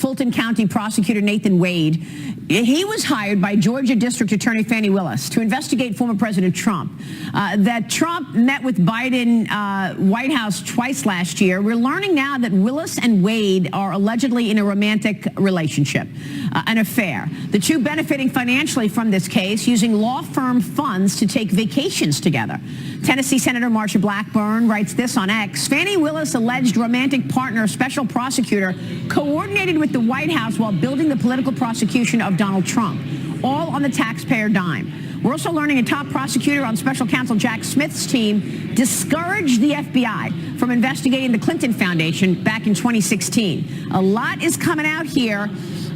Fulton County prosecutor Nathan Wade, he was hired by Georgia District Attorney Fani Willis to investigate former President Trump. That Trump met with Biden White House twice last year. We're learning now that Willis and Wade are allegedly in a romantic relationship, an affair. The two benefiting financially from this case, using law firm funds to take vacations together. Tennessee Senator Marsha Blackburn writes this on X. Fani Willis, alleged romantic partner, special prosecutor, coordinated with the White House while building the political prosecution of Donald Trump, all on the taxpayer dime. We're also learning a top prosecutor on special counsel Jack Smith's team discouraged the FBI from investigating the Clinton Foundation back in 2016. A lot is coming out here,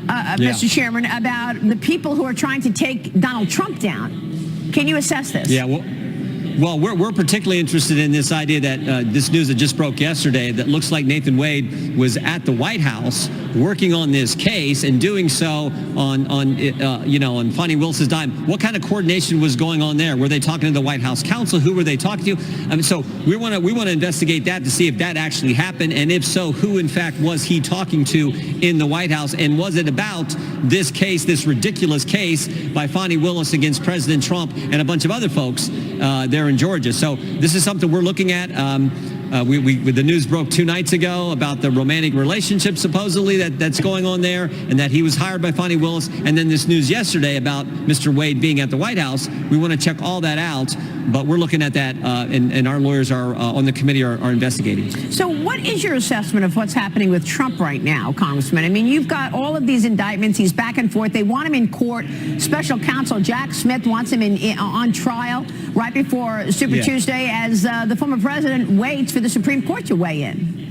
Mr. Chairman, about the people who are trying to take Donald Trump down. Can you assess this? Yeah, well, we're particularly interested in this idea that this news that just broke yesterday that looks like Nathan Wade was at the White House working on this case and doing so on Fani Willis's dime. What kind of coordination was going on there? Were they talking to the White House counsel? Who were they talking to? So we want to investigate that to see if that actually happened, and if so, who in fact was he talking to in the White House, and was it about this case, this ridiculous case by Fani Willis against President Trump and a bunch of other folks there in Georgia? So this is something we're looking at. The news broke 2 nights ago about the romantic relationship supposedly that's going on there, and that he was hired by Fani Willis. And then this news yesterday about Mr. Wade being at the White House. We want to check all that out, but we're looking at that, and our lawyers are on the committee are investigating. So what is your assessment of what's happening with Trump right now, Congressman? I mean, you've got all of these indictments. He's back and forth. They want him in court. Special counsel Jack Smith wants him on trial right before Super Tuesday as the former president waits for the Supreme Court to weigh in.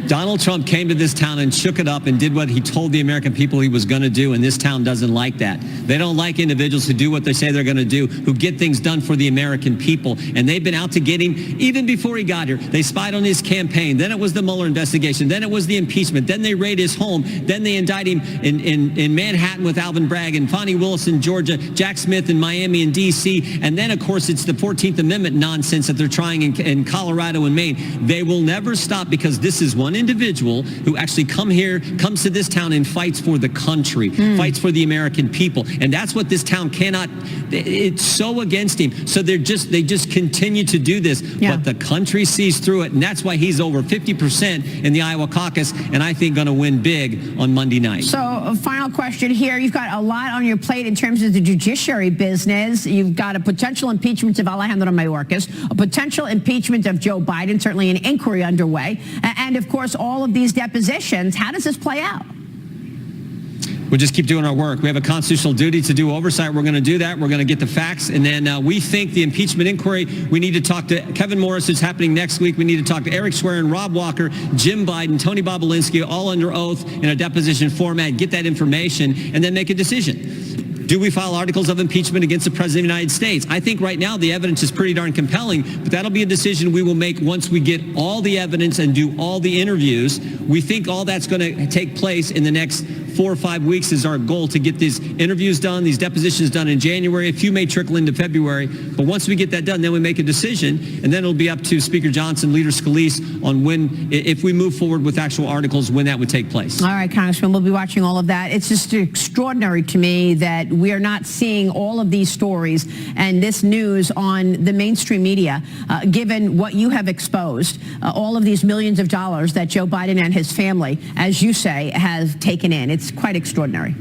Donald Trump came to this town and shook it up and did what he told the American people he was going to do, and this town doesn't like that. They don't like individuals who do what they say they're going to do, who get things done for the American people, and they've been out to get him even before he got here. They spied on his campaign. Then it was the Mueller investigation. Then it was the impeachment. Then they raid his home. Then they indict him in Manhattan with Alvin Bragg, and Fani Willis in Georgia, Jack Smith in Miami and D.C., and then, of course, it's the 14th Amendment nonsense that they're trying in Colorado and Maine. They will never stop, because this is one individual who actually comes to this town and fights for the country, fights for the American people. And that's what this town cannot, it's so against him. So they just continue to do this, but the country sees through it. And that's why he's over 50% in the Iowa caucus, and I think going to win big on Monday night. So a final question here. You've got a lot on your plate in terms of the judiciary business. You've got a potential impeachment of Alejandro Mayorkas, a potential impeachment of Joe Biden, certainly an inquiry underway, and of course all of these depositions. How does this play out? We'll just keep doing our work. We have a constitutional duty to do oversight. We're going to do that. We're going to get the facts. And then we think the impeachment inquiry, we need to talk to Kevin Morris, who's happening next week. We need to talk to Eric Schwerin, Rob Walker, Jim Biden, Tony Bobulinski, all under oath in a deposition format, get that information, and then make a decision. Do we file articles of impeachment against the President of the United States? I think right now the evidence is pretty darn compelling, but that'll be a decision we will make once we get all the evidence and do all the interviews. We think all that's going to take place in the next 4 or 5 weeks is our goal, to get these interviews done, these depositions done in January. A few may trickle into February, but once we get that done, then we make a decision, and then it'll be up to Speaker Johnson, Leader Scalise on when, if we move forward with actual articles, when that would take place. All right, Congressman, we'll be watching all of that. It's just extraordinary to me that we are not seeing all of these stories and this news on the mainstream media, given what you have exposed, all of these millions of dollars that Joe Biden and his family, as you say, have taken in. It's quite extraordinary.